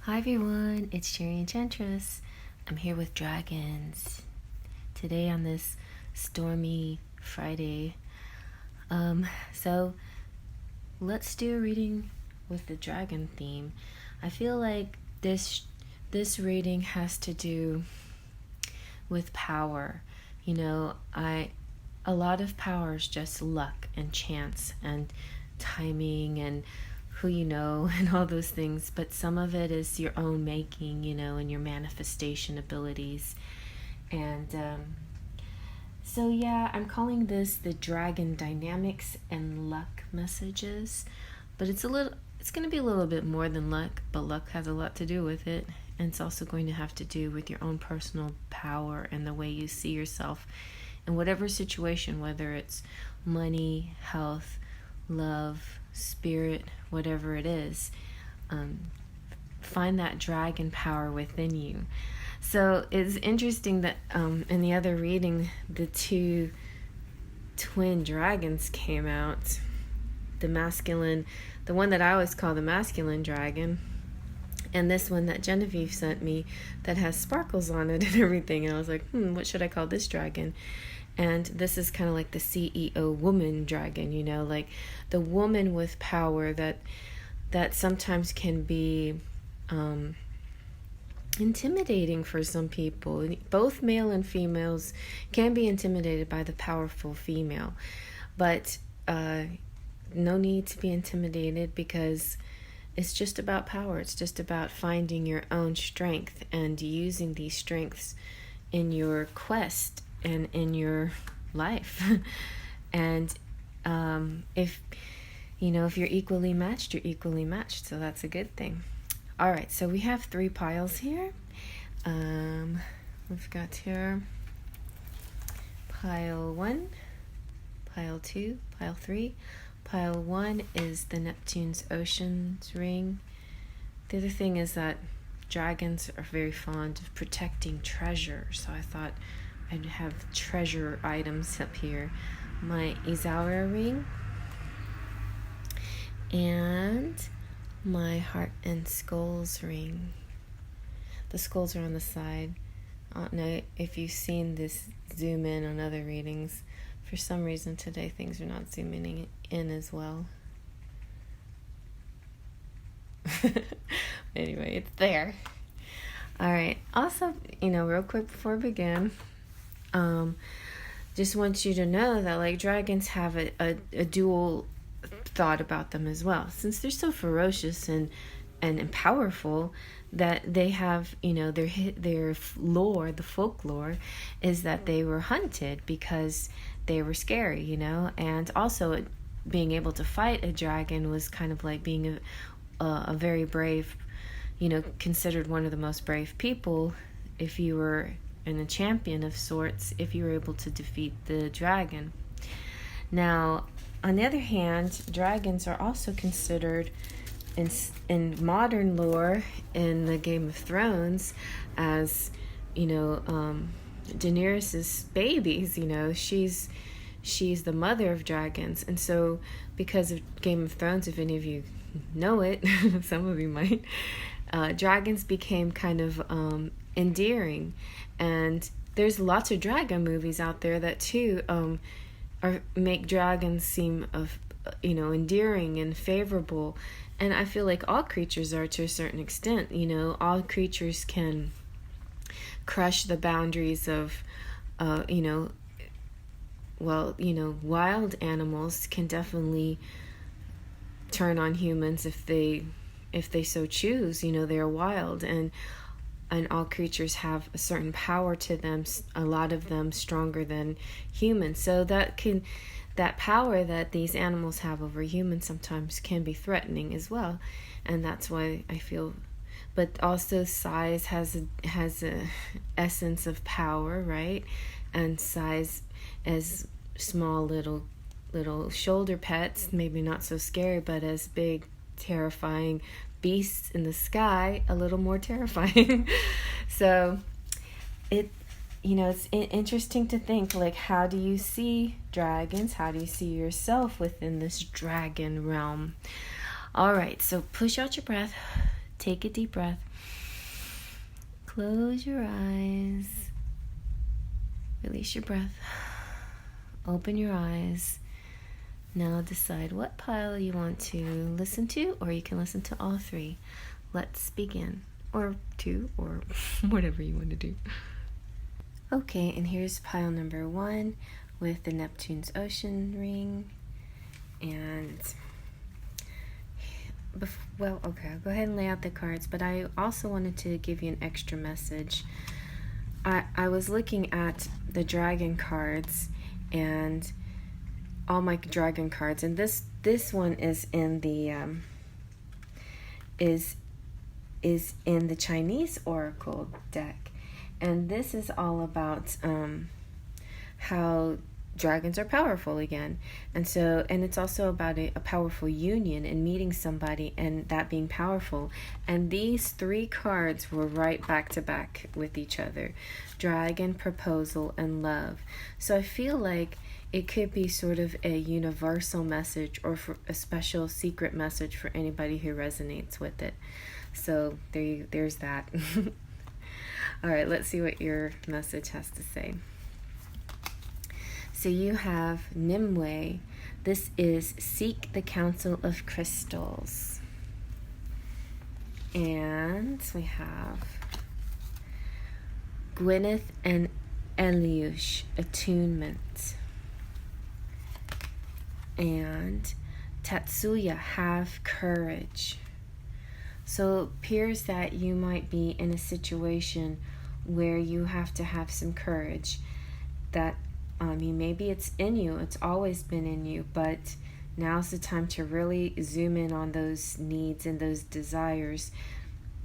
Hi everyone, it's cherryenchantress. I'm here with dragons today on this stormy Friday. So let's do a reading with the dragon theme. I feel like this reading has to do with power. You know, a lot of power is just luck and chance and timing and who you know and all those things, but some of it is your own making, you know, and your manifestation abilities. And so yeah, I'm calling this the dragon dynamics and luck messages, but it's going to be a little bit more than luck, but luck has a lot to do with it, and it's also going to have to do with your own personal power and the way you see yourself in whatever situation, whether it's money, health, love, spirit, whatever it is. Find that dragon power within you. So it's interesting that in the other reading, the two twin dragons came out. The masculine, the one that I always call the masculine dragon, and this one that Genevieve sent me that has sparkles on it and everything. And I was like, what should I call this dragon? And this is kind of like the CEO woman dragon, you know, like the woman with power that sometimes can be intimidating for some people. Both male and females can be intimidated by the powerful female, but no need to be intimidated, because it's just about power. It's just about finding your own strength and using these strengths in your quest and in your life. And if you're equally matched, you're equally matched, so that's a good thing. All right, so we have 3 piles here. We've got here pile 1, pile 2, pile 3. Pile 1 is the Neptune's Oceans ring. The other thing is that dragons are very fond of protecting treasure, so I thought I'd have treasure items up here. My Isaura ring and my Heart and Skulls ring. The skulls are on the side. I don't know if you've seen this zoom in on other readings. For some reason today things are not zooming in as well. Anyway, it's there. All right. Also, real quick before we begin, just want you to know that like dragons have a dual thought about them as well, since they're so ferocious and powerful, that they have, their lore, the folklore is that they were hunted because they were scary, and also being able to fight a dragon was kind of like being a very brave, considered one of the most brave people if you were in a champion of sorts, if you were able to defeat the dragon. Now, on the other hand, dragons are also considered in modern lore in the Game of Thrones as, Daenerys's babies. She's the mother of dragons, and so because of Game of Thrones, if any of you know it, some of you might, dragons became kind of endearing, and there's lots of dragon movies out there that too make dragons seem endearing and favorable. And I feel like all creatures are to a certain extent. All creatures can crush the boundaries of wild animals can definitely turn on humans if they so choose. They're wild, and all creatures have a certain power to them, a lot of them stronger than humans. So that power that these animals have over humans sometimes can be threatening as well. And that's why I feel, but also size has a essence of power, right? And size as small little shoulder pets, maybe not so scary, but as big, terrifying beasts in the sky, a little more terrifying. So it's interesting to think, like, how do you see dragons? How do you see yourself within this dragon realm? All right, so push out your breath, take a deep breath. Close your eyes. Release your breath. Open your eyes. Now decide what pile you want to listen to, or you can listen to all three. Let's begin. Or two, or whatever you want to do. Okay, and here's pile number 1 with the Neptune's Ocean ring. And well, okay, I'll go ahead and lay out the cards, but I also wanted to give you an extra message. I was looking at the dragon cards and all my dragon cards, and this one is in the is in the Chinese Oracle deck, and this is all about how dragons are powerful again, and it's also about a powerful union and meeting somebody and that being powerful. And these 3 cards were right back to back with each other: dragon, proposal, and love. So I feel like it could be sort of a universal message, or for a special secret message for anybody who resonates with it. So there's that. All right, let's see what your message has to say. So you have Nimue. This is seek the counsel of crystals. And we have Gwyneth and Eliush, attunement. And Tatsuya, have courage. So it appears that you might be in a situation where you have to have some courage. That maybe it's in you, it's always been in you, but now's the time to really zoom in on those needs and those desires.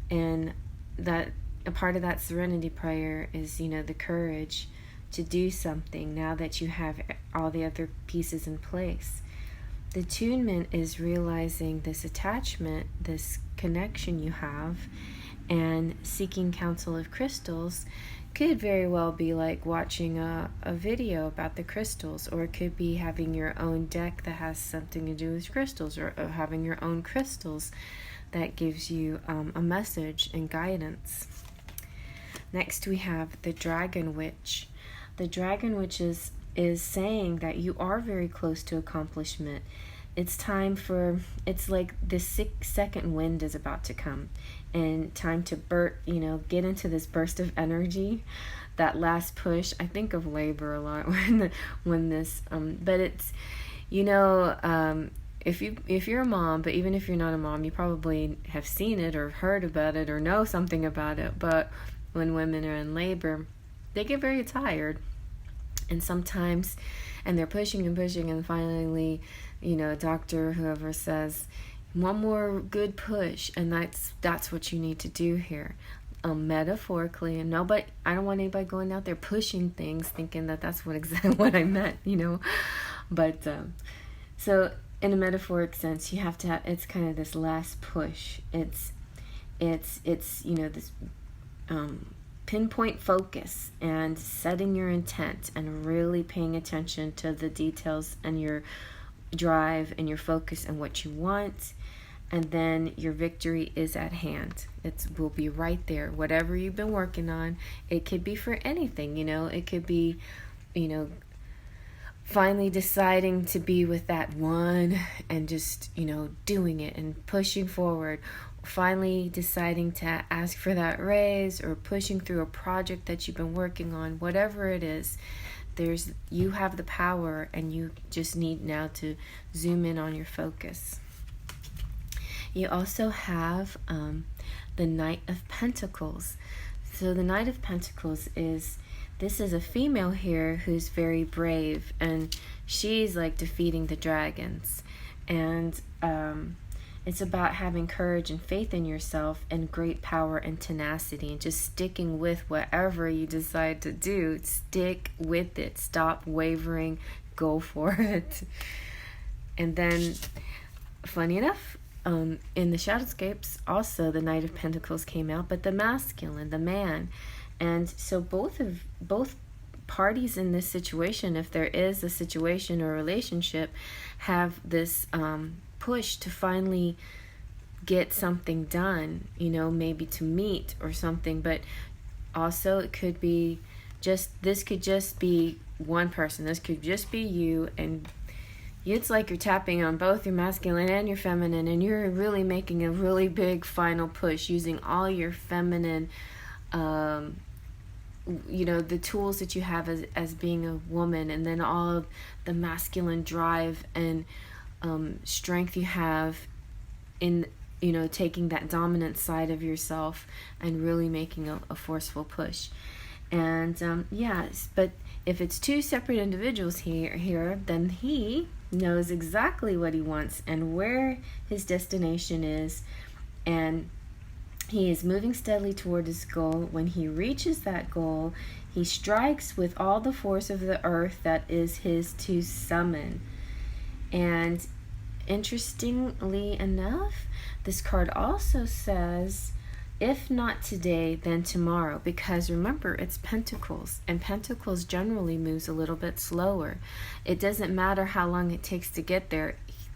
And that a part of that serenity prayer is, the courage to do something now that you have all the other pieces in place. The attunement is realizing this attachment, this connection you have, and seeking counsel of crystals could very well be like watching a video about the crystals, or it could be having your own deck that has something to do with crystals, or having your own crystals that gives you a message and guidance. Next we have the Dragon Witch. The Dragon Witch is saying that you are very close to accomplishment. It's time for, it's like the second wind is about to come, and time to get into this burst of energy, that last push. I think of labor a lot when this, but it's, if you're a mom, but even if you're not a mom, you probably have seen it or heard about it or know something about it. But when women are in labor, they get very tired, and sometimes, and they're pushing and pushing, and finally, doctor, whoever says, one more good push, and that's what you need to do here, metaphorically. And I don't want anybody going out there pushing things thinking that that's exactly what I meant, but so in a metaphoric sense, you have to it's kind of this last push. It's this pinpoint focus and setting your intent and really paying attention to the details and your drive and your focus and what you want, and then your victory is at hand. It will be right there. Whatever you've been working on, it could be for anything, it could be, finally deciding to be with that one and just, doing it and pushing forward. Finally deciding to ask for that raise, or pushing through a project that you've been working on. Whatever it is, you have the power, and you just need now to zoom in on your focus. You also have the Knight of Pentacles. So the Knight of Pentacles is a female here who's very brave, and she's like defeating the dragons, and it's about having courage and faith in yourself, and great power and tenacity, and just sticking with whatever you decide to do. Stick with it. Stop wavering. Go for it. And then, funny enough, in the Shadowscapes, also the Knight of Pentacles came out, but the masculine, the man. And so both parties in this situation, if there is a situation or relationship, have this push to finally get something done, you know, maybe to meet or something. But also it could be this could just be one person. This could just be you, and it's like you're tapping on both your masculine and your feminine, and you're really making a really big final push using all your feminine, you know, the tools that you have as being a woman, and then all of the masculine drive and strength you have in, you know, taking that dominant side of yourself and really making a forceful push. And yes, but if it's two separate individuals here, then he knows exactly what he wants and where his destination is, and he is moving steadily toward his goal. When he reaches that goal, he strikes with all the force of the earth that is his to summon. And interestingly enough, this card also says, if not today, then tomorrow. Because remember, it's Pentacles, and Pentacles generally moves a little bit slower. It doesn't matter how long it takes to get there.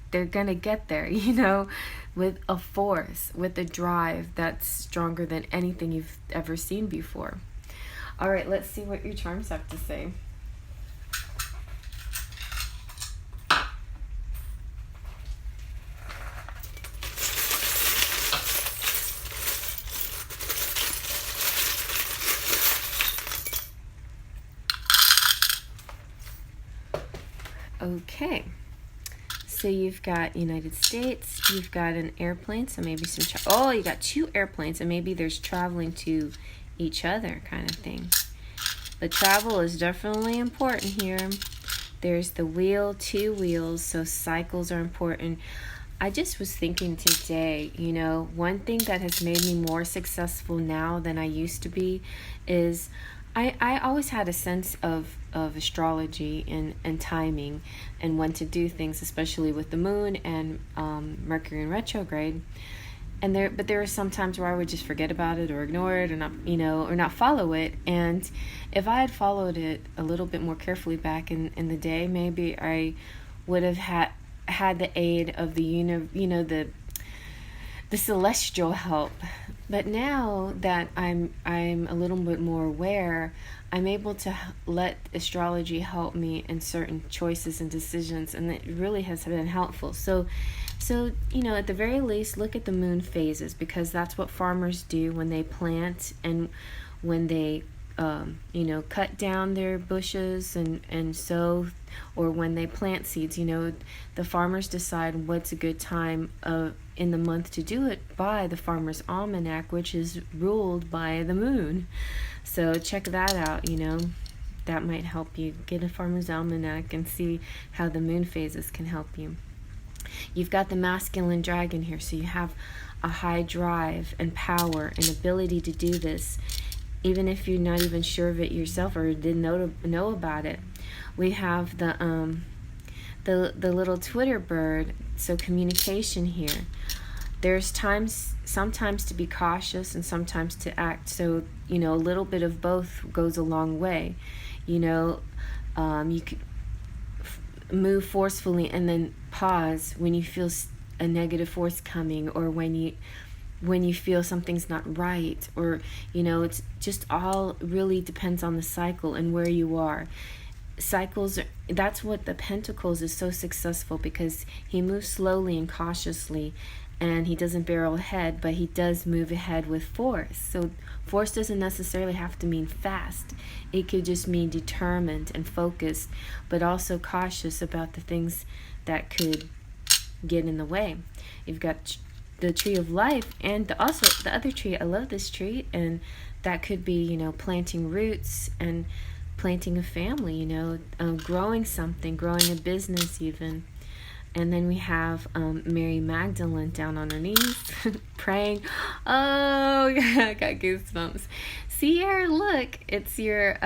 They're going to get there, you know, with a force, with a drive that's stronger than anything you've ever seen before. All right, let's see what your charms have to say. Okay, so you've got United States, you've got an airplane, so maybe some you got two airplanes, and maybe there's traveling to each other kind of thing. But travel is definitely important here. There's the wheel, two wheels, so cycles are important. I just was thinking today, you know, one thing that has made me more successful now than I used to be is I always had a sense of astrology and timing and when to do things, especially with the moon and Mercury in retrograde. But there were some times where I would just forget about it or ignore it or not, you know, or not follow it. And if I had followed it a little bit more carefully back in the day, maybe I would have had the aid of the the celestial help. But now that I'm a little bit more aware, I'm able to let astrology help me in certain choices and decisions, and it really has been helpful. So you know, at the very least, look at the moon phases, because that's what farmers do when they plant and when they you know, cut down their bushes and sow, or when they plant seeds. You know, the farmers decide what's a good time in the month to do it by the farmer's almanac, which is ruled by the moon. So check that out, you know. That might help you. Get a farmer's almanac and see how the moon phases can help you. You've got the masculine dragon here, so you have a high drive and power and ability to do this, even if you're not even sure of it yourself or didn't know about it. We have the little Twitter bird, so communication here. There's sometimes to be cautious and sometimes to act. So, you know, a little bit of both goes a long way. You know, you could move forcefully and then pause when you feel a negative force coming, or when you feel something's not right, or, you know, it's just all really depends on the cycle and where you are. Cycles, that's what the Pentacles is so successful, because he moves slowly and cautiously, and he doesn't barrel ahead, but he does move ahead with force. So force doesn't necessarily have to mean fast. It could just mean determined and focused, but also cautious about the things that could get in the way. You've got the tree of life, and also the other tree. I love this tree, and that could be, you know, planting roots and planting a family, you know, growing something, growing a business even. And then we have Mary Magdalene down on her knees praying. Oh, yeah, I got goosebumps. See here, look, it's your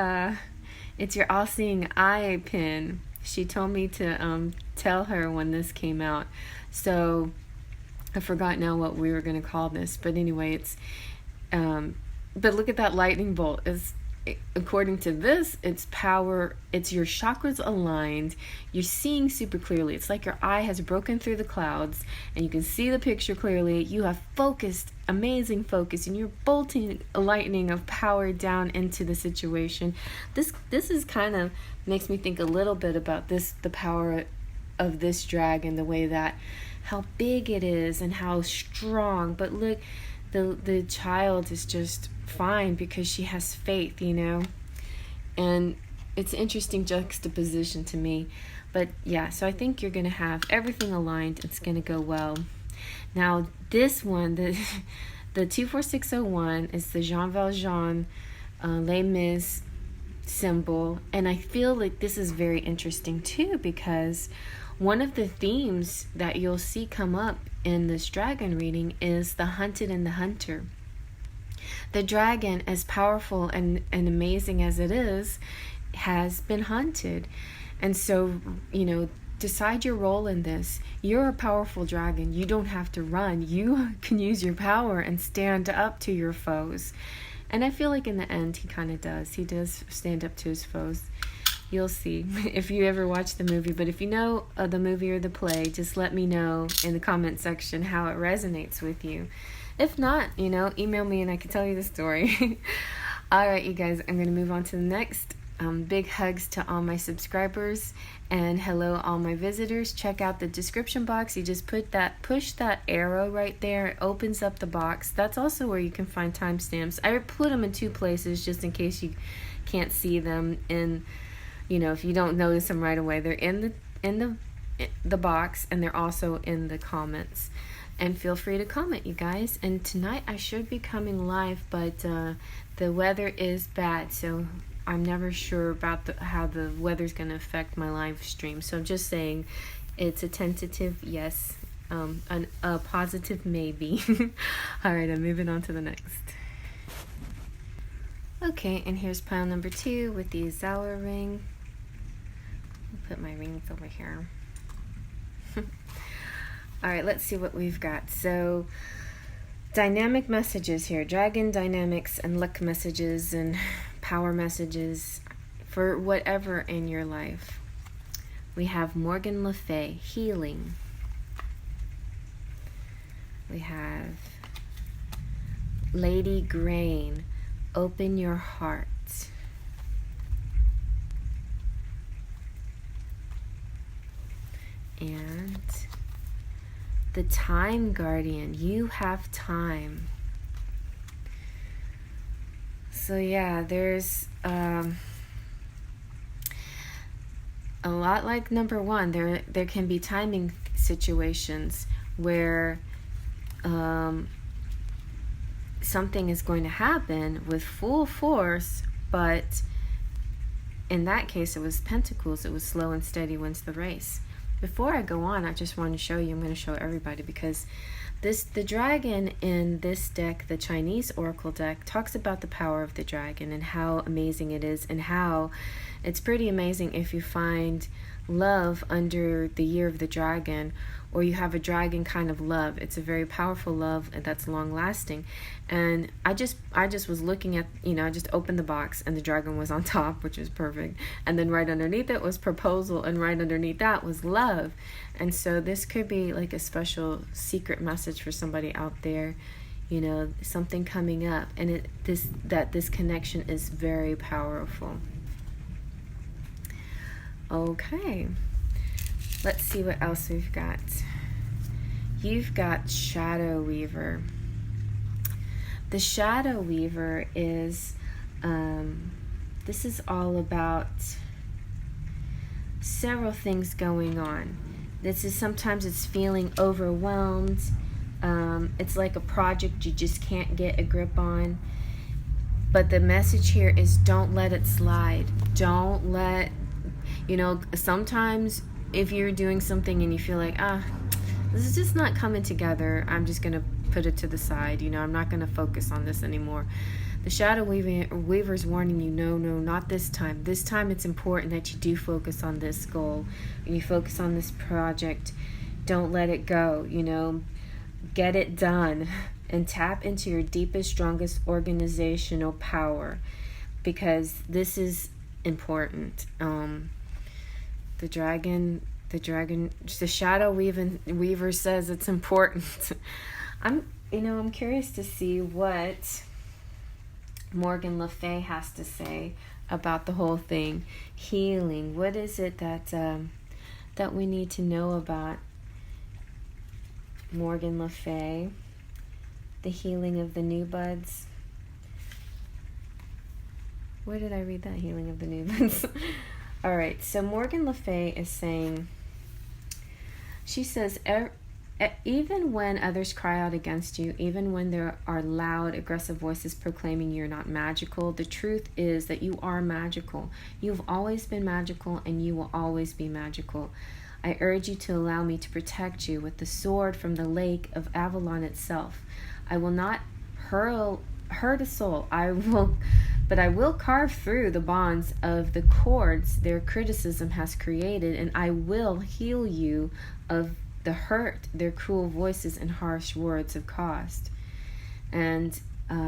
all-seeing eye pin. She told me to tell her when this came out. So I forgot now what we were going to call this, but anyway, it's but look at that lightning bolt. according to this, it's power, it's your chakras aligned, you're seeing super clearly. It's like your eye has broken through the clouds and you can see the picture clearly. You have focused, amazing focus, and you're bolting a lightning of power down into the situation. This is kind of makes me think a little bit about this, the power of this dragon, the way that how big it is and how strong. But look, the child is just fine because she has faith, you know. And it's an interesting juxtaposition to me. But yeah, so I think you're going to have everything aligned. It's going to go well. Now this one, the 24601 is the Jean Valjean Les Mis symbol, and I feel like this is very interesting too, because one of the themes that you'll see come up in this dragon reading is the hunted and the hunter. The dragon, as powerful and amazing as it is, has been hunted. And so, you know, decide your role in this. You're a powerful dragon. You don't have to run. You can use your power and stand up to your foes. And I feel like in the end, he kind of does. He does stand up to his foes. You'll see if you ever watch the movie. But if you know the movie or the play, just let me know in the comment section how it resonates with you. If not, you know, email me and I can tell you the story. All right, you guys, I'm going to move on to the next. Big hugs to all my subscribers, and hello all my visitors. Check out the description box. You just push that arrow right there. It opens up the box. That's also where you can find timestamps. I put them in two places just in case you can't see them in, you know, if you don't notice them right away. They're in the box, and they're also in the comments. And feel free to comment, you guys. And tonight I should be coming live, but the weather is bad, so I'm never sure about how the weather's going to affect my live stream. So I'm just saying it's a tentative yes, a positive maybe. All right, I'm moving on to the next. Okay, and here's pile number 2 with the Isaura ring. I'll put my rings over here. All right, let's see what we've got. So, dynamic messages here. Dragon dynamics and luck messages and power messages for whatever in your life. We have Morgan Le Fay, healing. We have Lady Grain, open your heart. And the Time Guardian, you have time. So yeah, there's a lot like number 1. There can be timing situations where something is going to happen with full force, but in that case it was Pentacles. It was slow and steady wins the race. Before I go on, I just want to show you, I'm going to show everybody, because the dragon in this deck, the Chinese Oracle deck, talks about the power of the dragon and how amazing it is, and how it's pretty amazing if you find love under the year of the dragon, or you have a dragon kind of love. It's a very powerful love that's long lasting. And I just was looking at, you know, I just opened the box and the dragon was on top, which was perfect. And then right underneath it was proposal, and right underneath that was love. And so this could be like a special secret message for somebody out there, you know, something coming up, and this connection is very powerful. Okay, let's see what else we've got. You've got Shadow Weaver. The Shadow Weaver is, this is all about several things going on. This is, sometimes it's feeling overwhelmed. It's like a project you just can't get a grip on. But the message here is don't let it slide. Don't let, you know, sometimes if you're doing something and you feel like, this is just not coming together, I'm just going to put it to the side. You know, I'm not going to focus on this anymore. The Shadow Weaver's warning you, no, not this time. This time it's important that you do focus on this goal. When you focus on this project, don't let it go, you know. Get it done and tap into your deepest, strongest organizational power. because this is important. The Shadow Weaver says it's important. I'm curious to see what Morgan Le Fay has to say about the whole thing. Healing. What is it that we need to know about Morgan Le Fay? The healing of the new buds. Where did I read that? Healing of the new buds. All right. So Morgan Le Fay is saying, she says, even when others cry out against you, even when there are loud, aggressive voices proclaiming you're not magical, the truth is that you are magical. You've always been magical, and you will always be magical. I urge you to allow me to protect you with the sword from the lake of Avalon itself. I will not hurt a soul. But I will carve through the bonds of the cords their criticism has created, and I will heal you of the hurt their cruel voices and harsh words have caused. And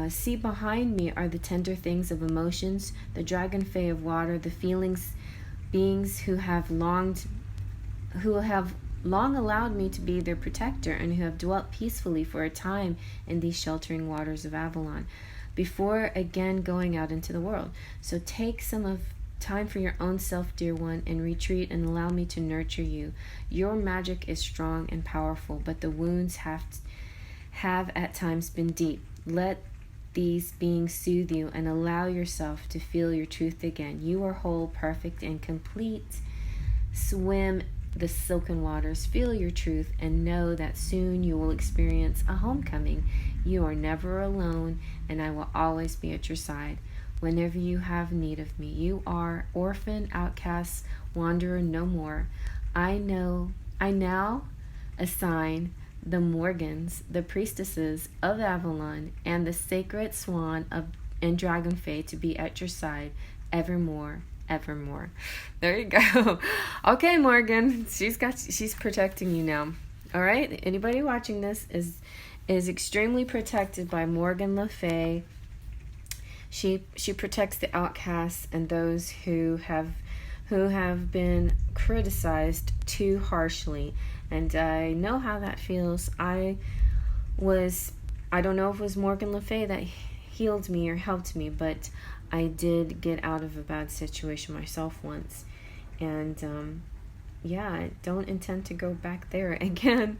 see, behind me are the tender things of emotions, the Dragonfae of water, the beings who have long allowed me to be their protector, and who have dwelt peacefully for a time in these sheltering waters of Avalon, before again going out into the world. So take some time for your own self, dear one, and retreat and allow me to nurture you. Your magic is strong and powerful, but the wounds have at times been deep. Let these beings soothe you and allow yourself to feel your truth again. You are whole, perfect, and complete. Swim the silken waters, feel your truth, and know that soon you will experience a homecoming. You are never alone, and I will always be at your side whenever you have need of me. You are orphan, outcast, wanderer no more. I now assign the Morgans, the priestesses of Avalon, and the sacred swan and Dragonfae to be at your side evermore. There you go. Okay, Morgan, she's protecting you now. All right, anybody watching this is extremely protected by Morgan Le Fay. She protects the outcasts and those who have been criticized too harshly, and I know how that feels. I don't know if it was Morgan Le Fay that healed me or helped me, but I did get out of a bad situation myself once, and I don't intend to go back there again.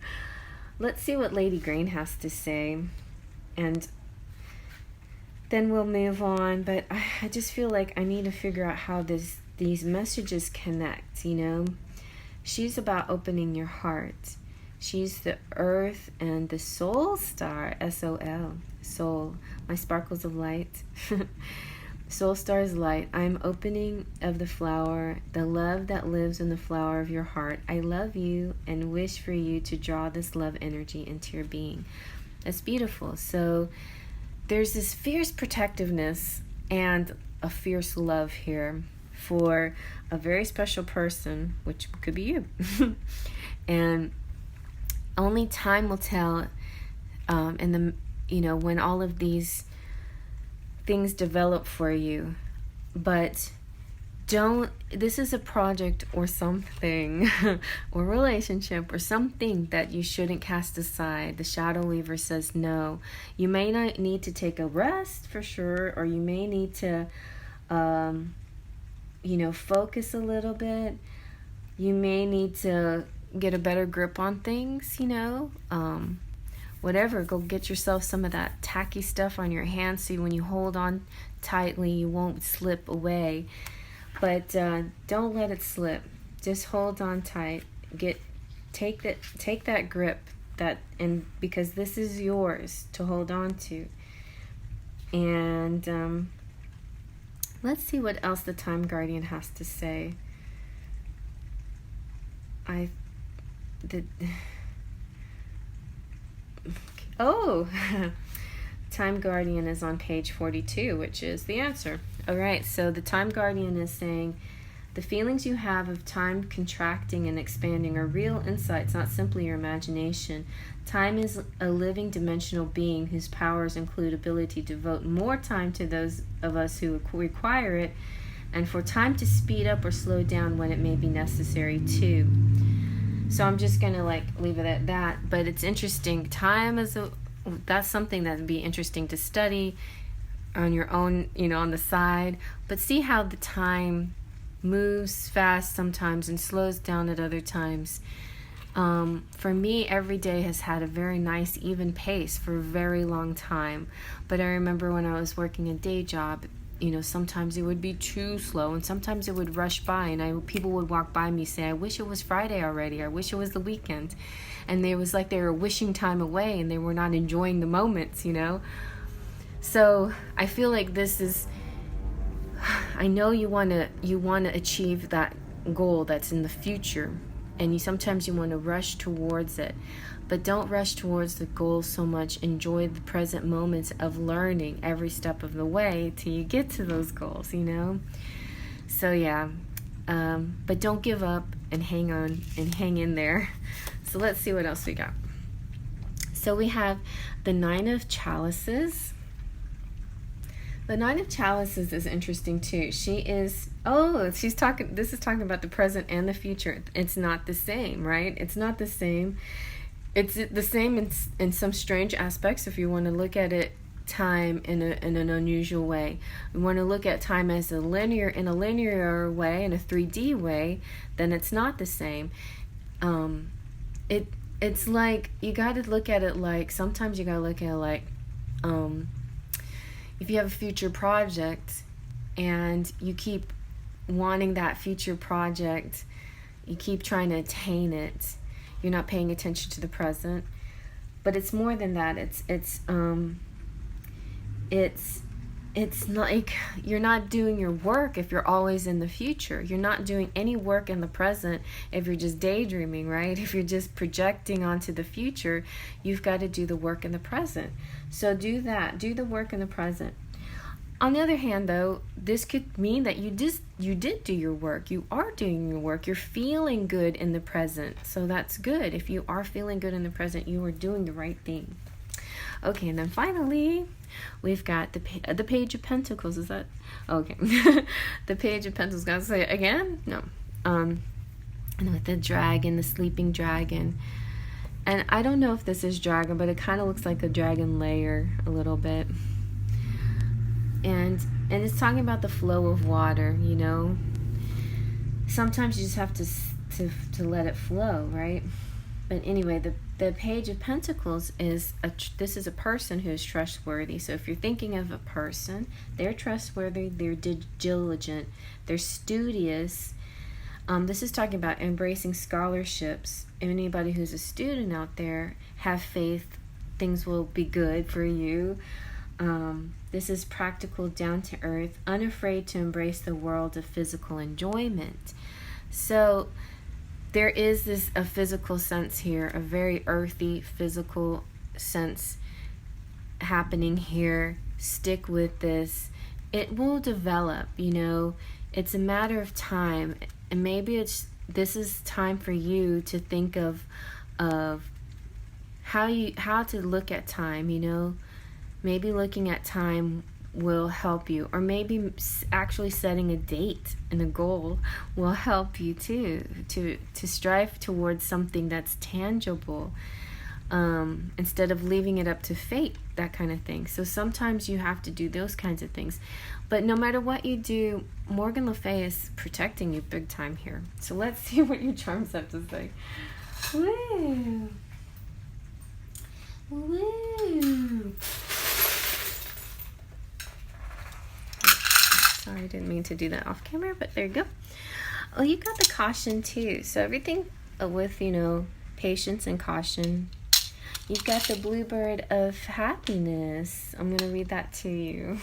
Let's see what Lady Grain has to say, and then we'll move on. But I just feel like I need to figure out how these messages connect, She's about opening your heart. She's the earth and the soul star, S-O-L, soul, my sparkles of light. Soul star is light. I'm opening of the flower, the love that lives in the flower of your heart. I love you and wish for you to draw this love energy into your being. That's beautiful. So there's this fierce protectiveness and a fierce love here for a very special person, which could be you. And only time will tell when all of these things develop for you. But this is a project or something or relationship or something that you shouldn't cast aside. The Shadow Weaver says no. You may not need to take a rest for sure, or you may need to focus a little bit. You may need to get a better grip on things, whatever. Go get yourself some of that tacky stuff on your hands so when you hold on tightly you won't slip away. But don't let it slip. Just hold on tight. Take that grip because this is yours to hold on to. And let's see what else the Time Guardian has to say. Time Guardian is on page 42, which is the answer. All right, so the Time Guardian is saying The feelings you have of time contracting and expanding are real insights, not simply your imagination. Time is a living dimensional being whose powers include ability to devote more time to those of us who require it, and for time to speed up or slow down when it may be necessary too. So I'm just gonna leave it at that. But it's interesting. Time is that's something that would be interesting to study on your own, on the side. But see how the time moves fast sometimes and slows down at other times. For me, every day has had a very nice, even pace for a very long time. But I remember when I was working a day job, sometimes it would be too slow, and sometimes it would rush by, and people would walk by me say, I wish it was Friday already, I wish it was the weekend. And it was like they were wishing time away, and they were not enjoying the moments, So I feel like this is, I know you want to achieve that goal that's in the future, and sometimes you want to rush towards it. But don't rush towards the goal so much. Enjoy the present moments of learning every step of the way till you get to those goals, So yeah, but don't give up and hang on and hang in there. So let's see what else we got. So we have the Nine of Chalices. The Nine of Chalices is interesting too. She's talking, this is talking about the present and the future. It's not the same, right? It's not the same. It's the same in some strange aspects. If you want to look at it, time in an unusual way, you want to look at time as in a linear way, in a 3D way, then it's not the same. It's like you got to look at it like, sometimes you got to look at it like, if you have a future project and you keep wanting that future project, you keep trying to attain it, you're not paying attention to the present. But it's more than that. It's like you're not doing your work if you're always in the future. You're not doing any work in the present if you're just daydreaming, right? If you're just projecting onto the future, you've got to do the work in the present. So do that. Do the work in the present. On the other hand, though, this could mean that you did do your work. You are doing your work. You're feeling good in the present. So that's good. If you are feeling good in the present, you are doing the right thing. Okay, and then finally, we've got the Page of Pentacles. Is that okay? The Page of Pentacles. Gotta say it again? No. And with the dragon, the sleeping dragon. And I don't know if this is dragon, but it kind of looks like a dragon lair a little bit. And it's talking about the flow of water, Sometimes you just have to let it flow, right? But anyway, the Page of Pentacles is this is a person who is trustworthy. So if you're thinking of a person, they're trustworthy, they're diligent, they're studious. This is talking about embracing scholarships. Anybody who's a student out there, have faith, things will be good for you. This is practical, down to earth, unafraid to embrace the world of physical enjoyment. So there is a physical sense here, a very earthy physical sense happening here. Stick with this. It will develop, It's a matter of time. And maybe this is time for you to think of how to look at time, Maybe looking at time will help you, or maybe actually setting a date and a goal will help you too, to strive towards something that's tangible, instead of leaving it up to fate, that kind of thing. So sometimes you have to do those kinds of things. But no matter what you do, Morgan Le Fay is protecting you big time here. So let's see what your charms have to say. Woo! Woo! Sorry, I didn't mean to do that off camera, but there you go. Oh, you got the caution too. So everything with, patience and caution. You've got the bluebird of happiness. I'm going to read that to you.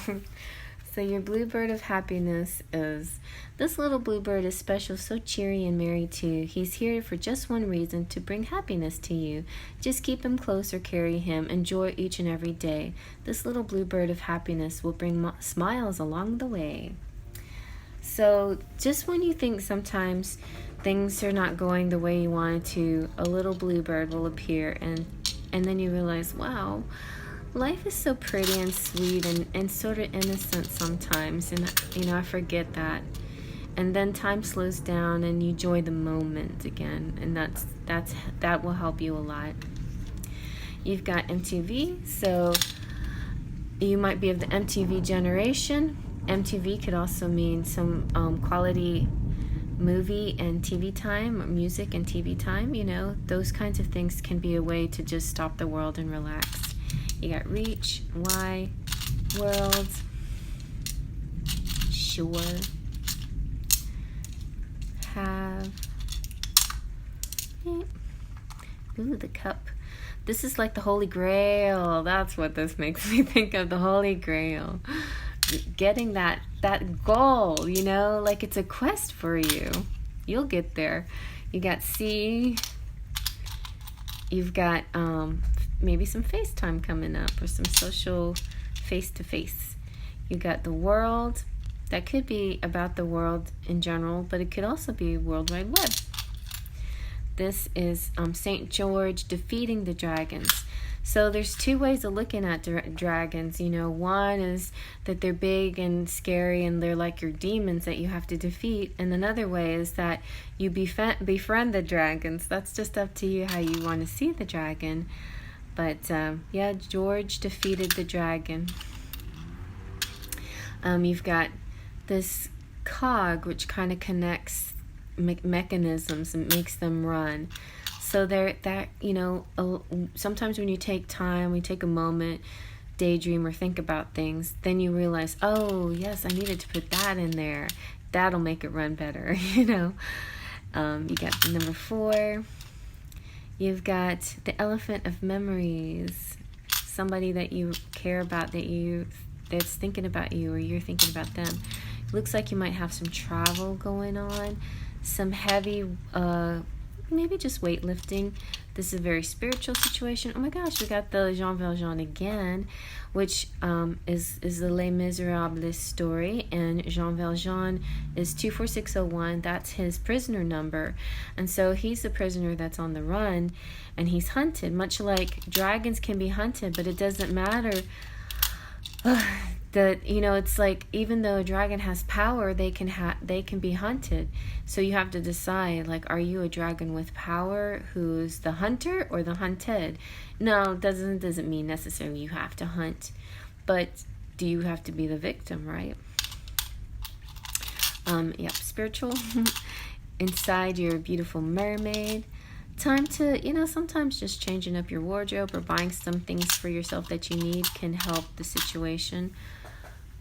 So your bluebird of happiness is, this little bluebird is special, so cheery and merry too. He's here for just one reason, to bring happiness to you. Just keep him close or carry him. Enjoy each and every day. This little bluebird of happiness will bring smiles along the way. So just when you think sometimes things are not going the way you wanted to, a little bluebird will appear, and then you realize, wow, life is so pretty and sweet and sort of innocent sometimes, and I forget that. And then time slows down and you enjoy the moment again, and that will help you a lot. You've got MTV, so you might be of the MTV generation. MTV could also mean some quality movie and TV time, or music and TV time. Those kinds of things can be a way to just stop the world and relax. You got reach, why, world, sure, have. Ooh, the cup. This is like the Holy Grail. That's what this makes me think of, the Holy Grail. Getting that goal, like it's a quest for you. You'll get there. You got C. You've got maybe some FaceTime coming up, or some social face-to-face. You got the world. That could be about the world in general, but it could also be World Wide Web. This is St. George defeating the dragons. So there's two ways of looking at dragons. One is that they're big and scary and they're like your demons that you have to defeat. And another way is that you befriend the dragons. That's just up to you how you want to see the dragon. But yeah, George defeated the dragon. You've got this cog which kind of connects mechanisms and makes them run. So sometimes when you take time, we take a moment, daydream or think about things, then you realize, oh yes, I needed to put that in there. That'll make it run better. You got the number 4. You've got the elephant of memories. Somebody that you care about, that's thinking about you, or you're thinking about them. It looks like you might have some travel going on, some heavy, maybe just weightlifting. This is a very spiritual situation. Oh my gosh, we got the Jean Valjean again, which is the Les Miserables story, and Jean Valjean is 24601. That's his prisoner number, and so he's the prisoner that's on the run, and he's hunted. Much like dragons can be hunted, but it doesn't matter. It's like, even though a dragon has power, they can be hunted. So you have to decide, like, are you a dragon with power who's the hunter or the hunted? No, doesn't mean necessarily you have to hunt, but do you have to be the victim, right? Spiritual. Inside, you're a beautiful mermaid. Time to, sometimes just changing up your wardrobe or buying some things for yourself that you need can help the situation.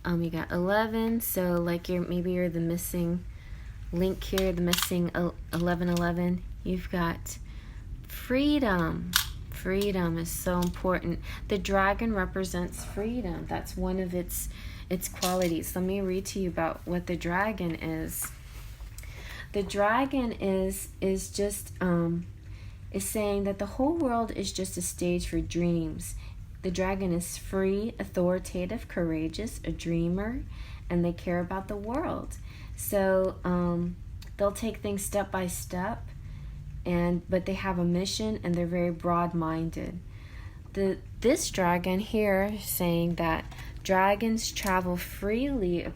You got 11, so like you're the missing link here, the missing 1111. You've got freedom. Freedom is so important. The dragon represents freedom. That's one of its qualities. Let me read to you about what the dragon is. The dragon is saying that the whole world is just a stage for dreams. The dragon is free, authoritative, courageous, a dreamer, and they care about the world. So they'll take things step by step, but they have a mission, and they're very broad-minded. This dragon here saying that dragons travel freely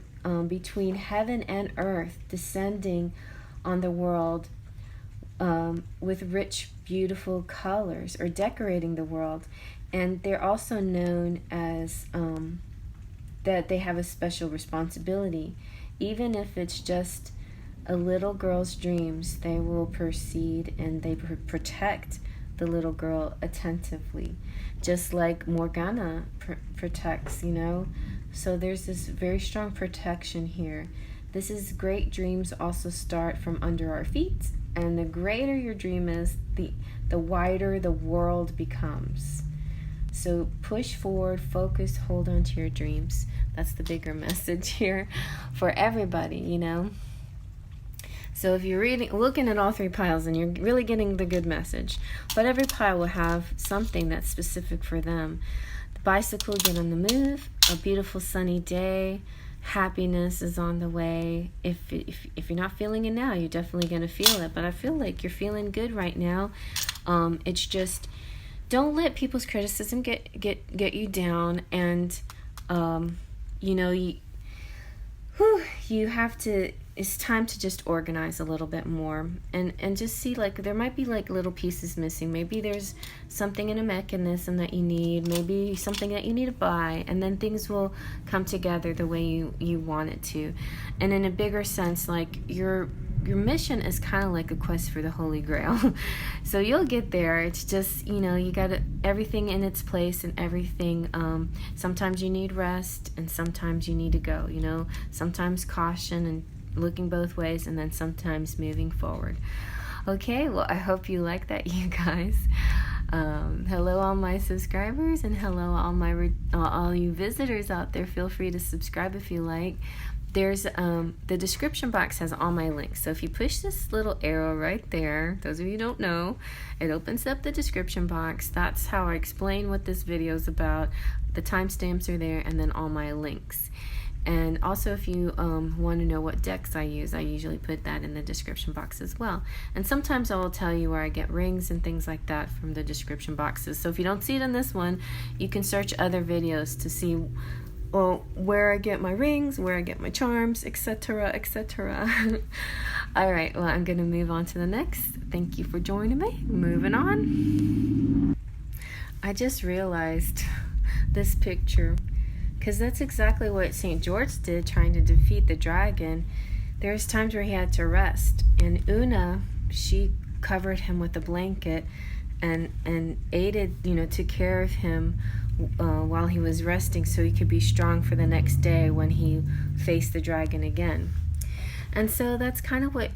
between heaven and earth, descending on the world with rich, beautiful colors, or decorating the world. And they're also known as that they have a special responsibility. Even if it's just a little girl's dreams, they will proceed and they protect the little girl attentively, just like Morgana protects, So there's this very strong protection here. This is great dreams also start from under our feet, and the greater your dream is, the wider the world becomes. So push forward, focus, hold on to your dreams. That's the bigger message here for everybody, So if you're looking at all 3 piles, and you're really getting the good message, but every pile will have something that's specific for them. The bicycle, get on the move, a beautiful sunny day, happiness is on the way. If you're not feeling it now, you're definitely going to feel it. But I feel like you're feeling good right now. It's just, don't let people's criticism get you down. And, you know, you have to, it's time to just organize a little bit more and just see, like, there might be like little pieces missing. Maybe there's something in a mechanism that you need, maybe something that you need to buy, and then things will come together the way you want it to. And in a bigger sense, like, your mission is kind of like a quest for the Holy Grail. So you'll get there. It's just, you know, you got everything in its place and everything. Sometimes you need rest and sometimes you need to go, you know, sometimes caution and looking both ways, and then sometimes moving forward. Okay, well, I hope you like that, you guys. Hello all my subscribers, and hello all you visitors out there. Feel free to subscribe if you like. There's the description box has all my links, so if you push this little arrow right there, those of you who don't know, it opens up the description box. That's how I explain what this video is about. The timestamps are there, and then all my links. And also, if you want to know what decks I use, I usually put that in the description box as well. And sometimes I will tell you where I get rings and things like that from the description boxes. So if you don't see it in this one, you can search other videos to see, well, where I get my rings, where I get my charms, etc., etc. All right, well, I'm going to move on to the next. Thank you for joining me. Moving on. I just realized this picture, because that's exactly what St. George did, trying to defeat the dragon. There's times where he had to rest, and Una, she covered him with a blanket and aided, you know, took care of him while he was resting, so he could be strong for the next day when he faced the dragon again. And so that's kind of what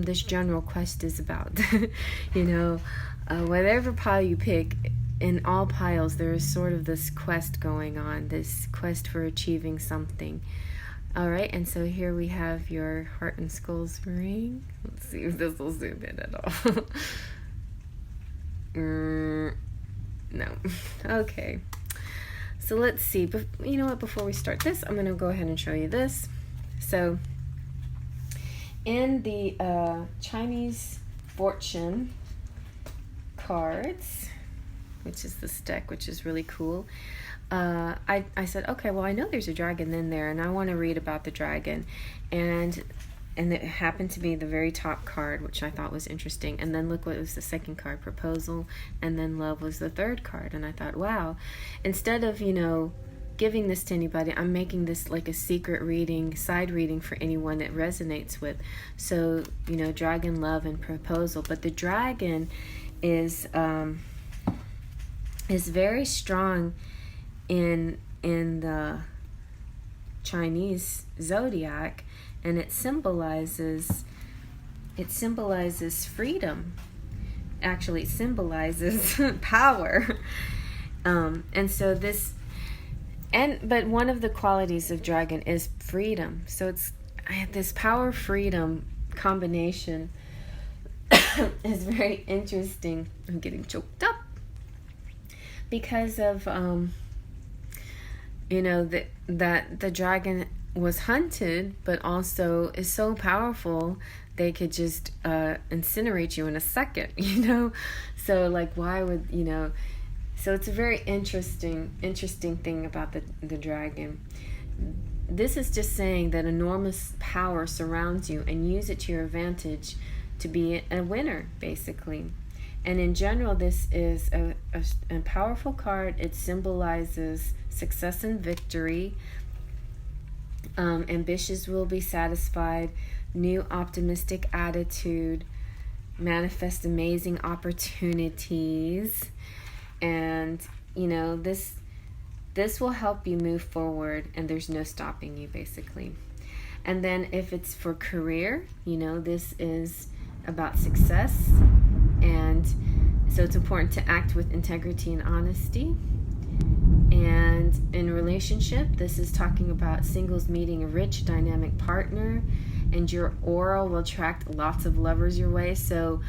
this general quest is about. You know, whatever pile you pick, in all piles there is sort of this quest going on, this quest for achieving something. All right, and so here we have your Heart and Skulls ring. Let's see if this will zoom in at all. No. Okay. So let's see. But you know what? Before we start this, I'm going to go ahead and show you this. So in the Chinese fortune cards, which is this deck, which is really cool, I said, okay, well, I know there's a dragon in there, and I want to read about the dragon. And it happened to be the very top card, which I thought was interesting. And then look what was the second card, Proposal, and then Love was the third card. And I thought, wow, instead of, you know, giving this to anybody, I'm making this like a secret reading, side reading for anyone that resonates with. So, you know, Dragon, Love, and Proposal. But the dragon is very strong in the Chinese zodiac, and it symbolizes freedom. Actually, it symbolizes power. And so but one of the qualities of dragon is freedom. So this power freedom combination is very interesting. I'm getting choked up because of you know, that the dragon was hunted, but also is so powerful they could just incinerate you in a second, you know. So like, why would, you know, so it's a very interesting thing about the dragon. This is just saying that enormous power surrounds you, and use it to your advantage to be a winner, basically. And in general, this is a powerful card. It symbolizes success and victory. Ambitious will be satisfied. New optimistic attitude. Manifest amazing opportunities. And, you know, this will help you move forward, and there's no stopping you, basically. And then if it's for career, you know, this is about success. And so it's important to act with integrity and honesty. And in relationship, this is talking about singles meeting a rich, dynamic partner, and your aura will attract lots of lovers your way. So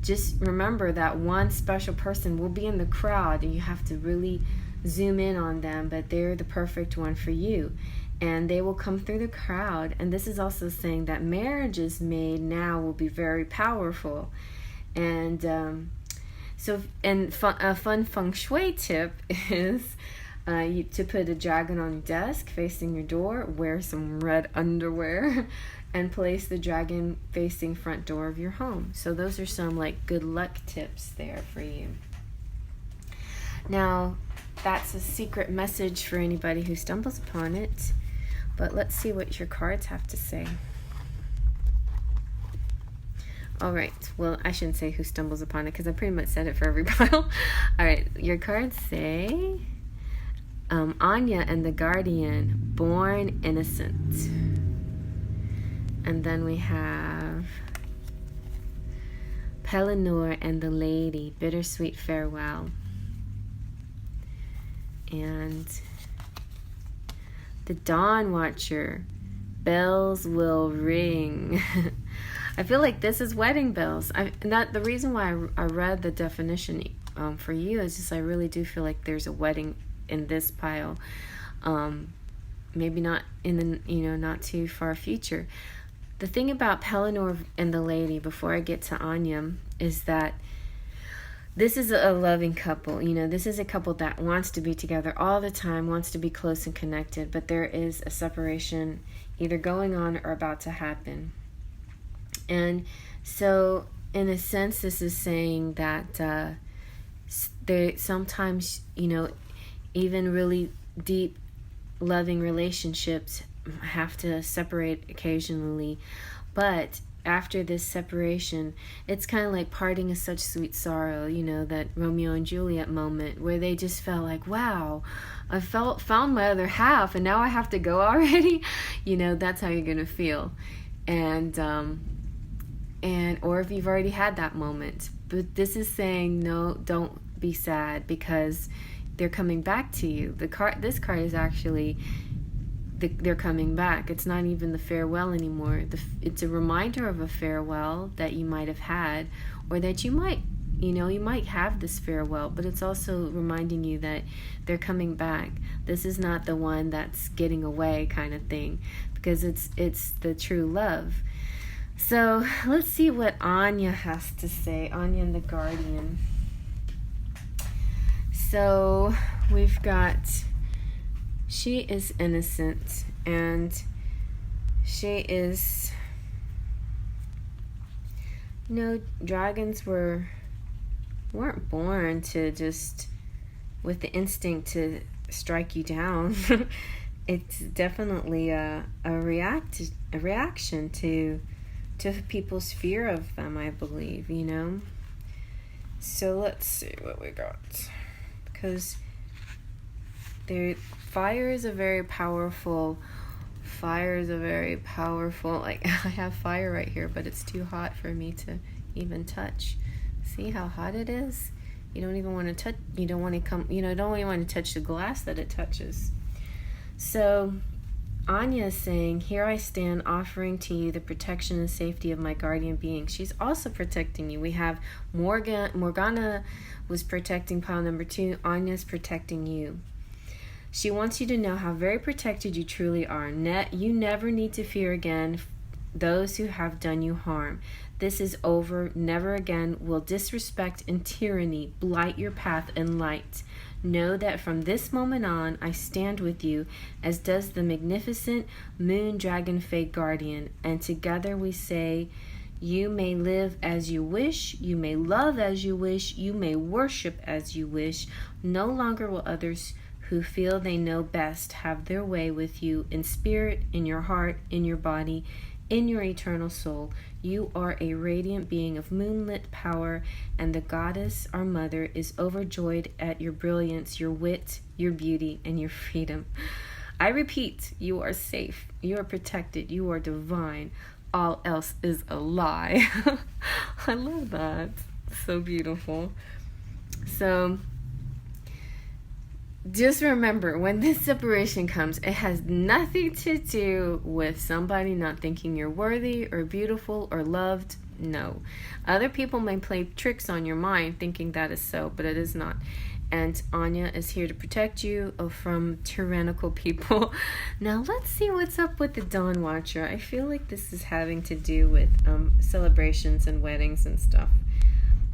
just remember that one special person will be in the crowd, and you have to really zoom in on them, but they're the perfect one for you. And they will come through the crowd. And this is also saying that marriages made now will be very powerful. And a fun feng shui tip is to put a dragon on your desk facing your door, wear some red underwear, and place the dragon facing front door of your home. So those are some like good luck tips there for you. Now, that's a secret message for anybody who stumbles upon it. But let's see what your cards have to say. All right. Well, I shouldn't say who stumbles upon it because I pretty much said it for every pile. All right. Your cards say Anya and the Guardian, born innocent. And then we have Pellinor and the Lady, bittersweet farewell. And the Dawn Watcher, bells will ring. I feel like this is wedding bells. The reason why I read the definition for you is just I really do feel like there's a wedding in this pile. Maybe not in the not too far future. The thing about Pellinor and the Lady, before I get to Anya, is that this is a loving couple. This is a couple that wants to be together all the time, wants to be close and connected, but there is a separation either going on or about to happen. And so, in a sense, this is saying that they sometimes, even really deep, loving relationships have to separate occasionally, but after this separation, it's kind of like parting is such sweet sorrow, that Romeo and Juliet moment where they just felt like, wow, I found my other half and now I have to go already. That's how you're going to feel. And or if you've already had that moment. But this is saying, no, don't be sad because they're coming back to you. This card is actually they're coming back. It's not even the farewell anymore. It's a reminder of a farewell that you might have had, or that you might have this farewell, but it's also reminding you that they're coming back. This is not the one that's getting away kind of thing, because it's the true love. So let's see what Anya has to say. Anya and the Guardian. So we've got, she is innocent, and she is, dragons weren't born to just with the instinct to strike you down. It's definitely a reaction to people's fear of them, I believe, So let's see what we got. Because fire is a very powerful, like, I have fire right here, but it's too hot for me to even touch. See how hot it is? You don't even want to touch, don't even want to touch the glass that it touches. So Anya is saying, here I stand offering to you the protection and safety of my guardian being. She's also protecting you. We have Morgana was protecting pile number 2. Anya's protecting you. She wants you to know how very protected you truly are. You never need to fear again those who have done you harm. This is over. Never again will disrespect and tyranny blight your path and light. Know that from this moment on, I stand with you, as does the magnificent moon Dragonfae guardian, and together we say, you may live as you wish, you may love as you wish, you may worship as you wish. No longer will others who feel they know best have their way with you in spirit, in your heart, in your body, in your eternal soul. You are a radiant being of moonlit power, and the goddess, our mother, is overjoyed at your brilliance, your wit, your beauty, and your freedom. I repeat, you are safe, you are protected, you are divine. All else is a lie. I love that. So beautiful. So just remember, when this separation comes, it has nothing to do with somebody not thinking you're worthy or beautiful or loved. No. Other people may play tricks on your mind thinking that is so, but it is not. and Anya is here to protect you from tyrannical people. Now let's see what's up with the Dawn Watcher. I feel like this is having to do with celebrations and weddings and stuff.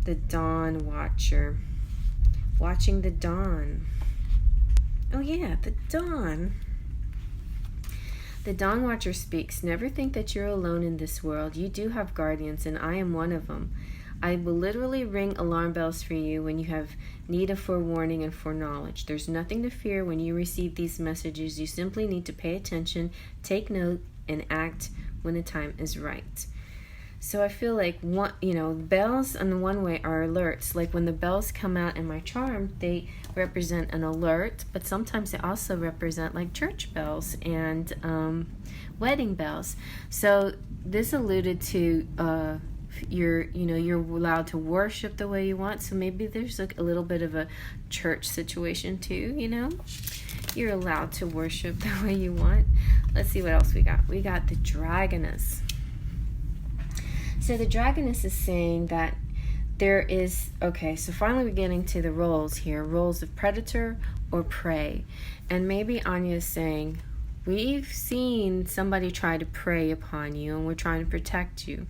The Dawn Watcher. Watching the dawn. Oh yeah, the dawn. The Dawn Watcher speaks. Never think that you're alone in this world. You do have guardians, and I am one of them. I will literally ring alarm bells for you when you have need of forewarning and foreknowledge. There's nothing to fear when you receive these messages. You simply need to pay attention, take note, and act when the time is right. So I feel like, bells in one way are alerts. Like when the bells come out in my charm, they represent an alert, but sometimes they also represent like church bells and wedding bells. So this alluded to you're allowed to worship the way you want. So maybe there's like a little bit of a church situation too, You're allowed to worship the way you want. Let's see what else we got. We got the Dragoness. So the Dragoness is saying that there is, so finally we're getting to the roles here, roles of predator or prey. And maybe Anya is saying, we've seen somebody try to prey upon you and we're trying to protect you.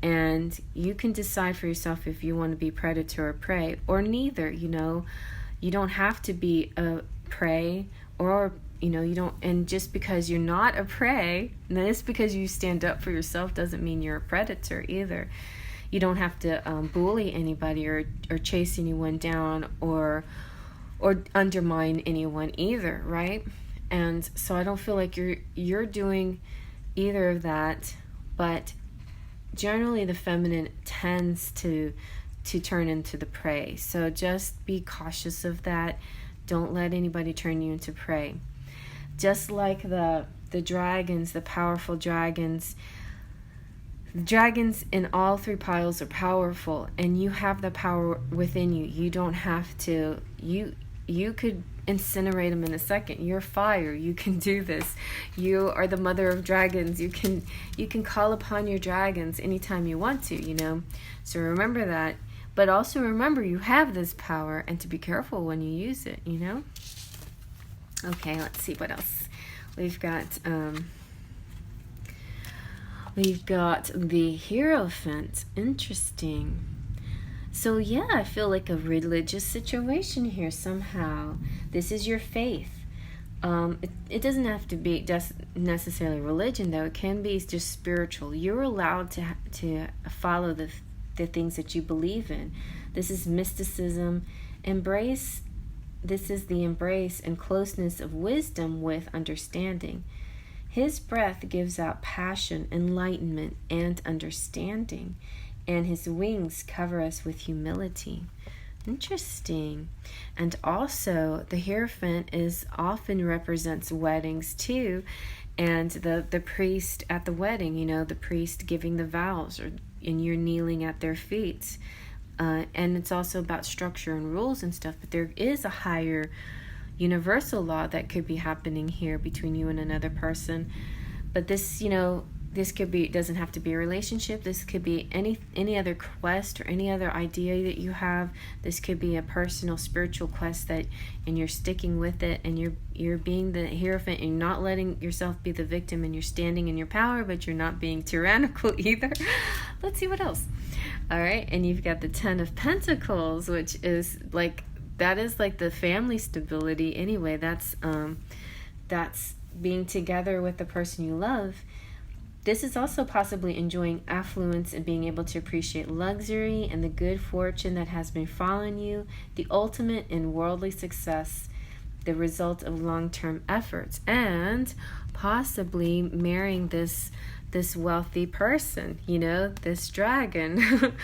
And you can decide for yourself if you want to be predator or prey, or neither, You don't have to be a prey or you don't, and just because you're not a prey, and just because you stand up for yourself doesn't mean you're a predator either. You don't have to bully anybody or chase anyone down or undermine anyone either, right? And so I don't feel like you're doing either of that, but generally the feminine tends to turn into the prey. So just be cautious of that. Don't let anybody turn you into prey. Just like the dragons, the powerful dragons. Dragons in all three piles are powerful, and you have the power within you. You don't have to. You could incinerate them in a second. You're fire. You can do this. You are the mother of dragons. You can call upon your dragons anytime you want to. So remember that. But also remember you have this power, and to be careful when you use it. Okay, let's see what else. We've got the Hierophant. Interesting. So yeah, I feel like a religious situation here somehow. This is your faith. It doesn't have to be just necessarily religion, though. It can be just spiritual. You're allowed to follow the things that you believe in. This is mysticism. This is the embrace and closeness of wisdom with understanding. His breath gives out passion, enlightenment, and understanding, and his wings cover us with humility. Interesting. And also, the Hierophant often represents weddings too, and the priest at the wedding, the priest giving the vows, and you're kneeling at their feet. And it's also about structure and rules and stuff, but there is a higher universal law that could be happening here between you and another person. But this, this could be, doesn't have to be a relationship. This could be any other quest or any other idea that you have. This could be a personal spiritual quest and you're sticking with it, and you're being the Hierophant, and you're not letting yourself be the victim, and you're standing in your power, but you're not being tyrannical either. Let's see what else. All right, and you've got the Ten of Pentacles, which is like, that is like the family stability anyway. That's being together with the person you love. This is also possibly enjoying affluence and being able to appreciate luxury and the good fortune that has been following you, the ultimate in worldly success, the result of long-term efforts, and possibly marrying this wealthy person, this dragon.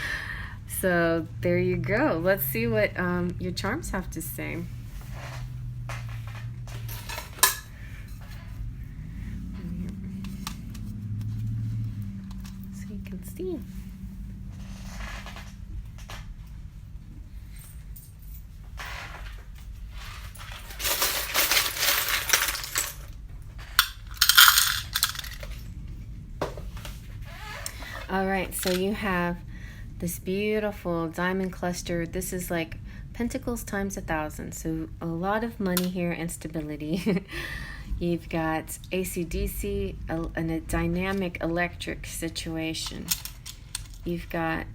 So there you go. Let's see what your charms have to say. So you can see. All right, so you have this beautiful diamond cluster. This is like Pentacles times 1,000. So a lot of money here and stability. You've got AC/DC and a dynamic electric situation. You've got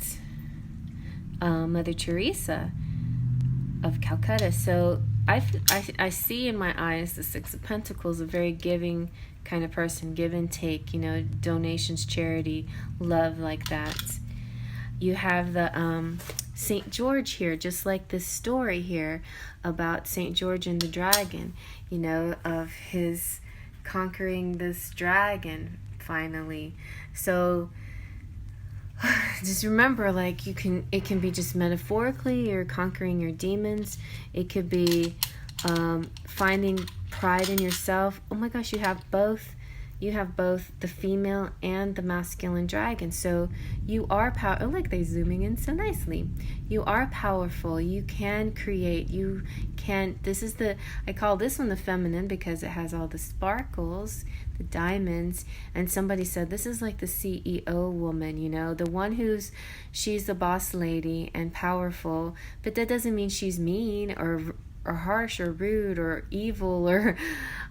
Mother Teresa of Calcutta. So I see in my eyes the Six of Pentacles, a very giving kind of person, give and take, you know, donations, charity, love, like that. You have the St. George here, just like this story here about St. George and the dragon, you know, of his conquering this dragon finally. So just remember, like, it can be just metaphorically, you're conquering your demons. It could be finding pride in yourself. Oh my gosh, you have both the female and the masculine dragon. So you are power. Oh, like, they're zooming in so nicely. You are powerful. You can create. You can. I call this one the feminine because it has all the sparkles, the diamonds. And somebody said this is like the CEO woman, you know, the one she's the boss lady and powerful, but that doesn't mean she's mean or harsh or rude or evil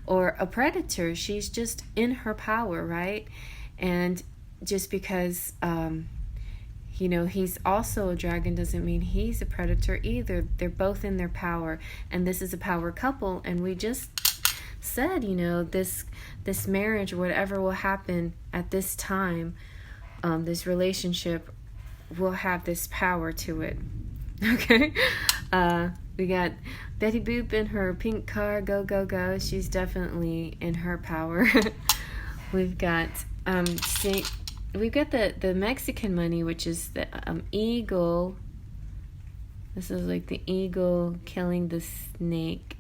or a predator. She's just in her power, right? And just because you know, he's also a dragon doesn't mean he's a predator either. They're both in their power, and this is a power couple. And we just said, you know, this marriage, whatever will happen at this time, this relationship will have this power to it. Okay. We got Betty Boop in her pink car, go, go, go. She's definitely in her power. We've got the Mexican money, which is the eagle. This is like the eagle killing the snake.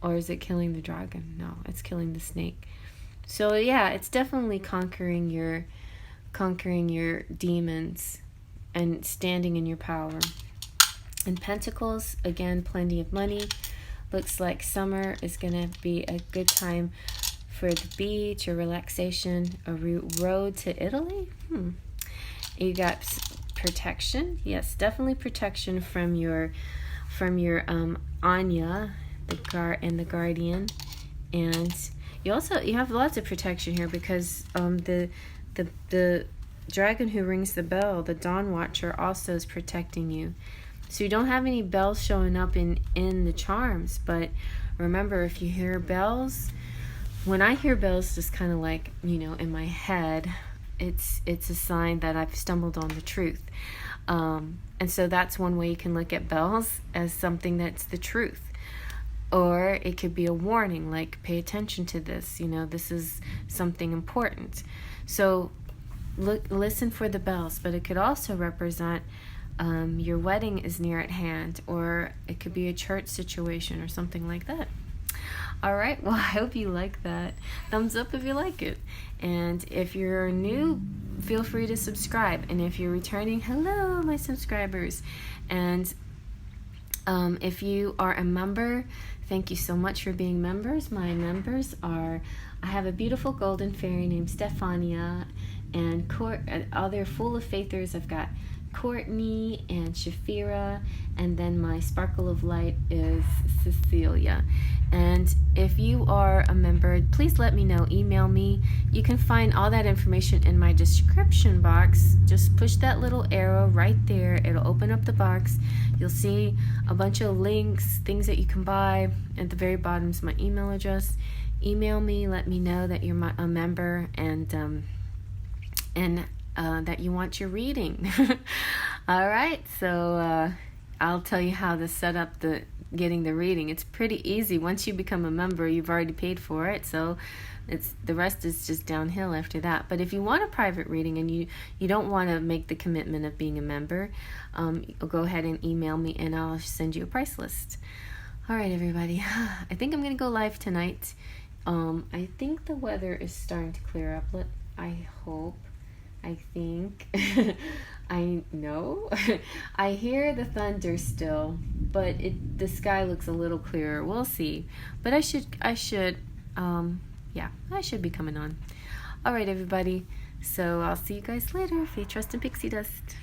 Or is it killing the dragon? No, it's killing the snake. So yeah, it's definitely conquering your demons and standing in your power. In Pentacles, again, plenty of money. Looks like summer is going to be a good time for the beach or relaxation. A road to Italy. You got protection. Yes, definitely protection from your Anya, the guardian. And you have lots of protection here because the dragon who rings the bell, the Dawn Watcher, also is protecting you. So you don't have any bells showing up in the charms, but remember, if you hear bells, when I hear bells, just kind of like, you know, in my head, it's a sign that I've stumbled on the truth. And so that's one way you can look at bells, as something that's the truth. Or it could be a warning, like, pay attention to this, you know, this is something important. So listen for the bells, but it could also represent your wedding is near at hand, or it could be a church situation or something like that. All right, well, I hope you like that. Thumbs up if you like it. And if you're new, feel free to subscribe. And if you're returning, hello, my subscribers. And if you are a member, thank you so much for being members. My members I have a beautiful golden fairy named Stefania, and other full of faithers. I've got Courtney and Shafira, and then my sparkle of light is Cecilia. And if you are a member, please let me know. Email me. You can find all that information in my description box. Just push that little arrow right there. It'll open up the box. You'll see a bunch of links, things that you can buy. At the very bottom is my email address. Email me. Let me know that you're a member and that you want your reading. All right, so I'll tell you how to set up getting the reading. It's pretty easy. Once you become a member, you've already paid for it, so the rest is just downhill after that. But if you want a private reading and you don't want to make the commitment of being a member, go ahead and email me and I'll send you a price list. All right, everybody. I think I'm going to go live tonight. I think the weather is starting to clear up. I hope. I think. I know. I hear the thunder still, but the sky looks a little clearer. We'll see. But I should be coming on. All right, everybody. So I'll see you guys later. Faith, trust, and pixie dust.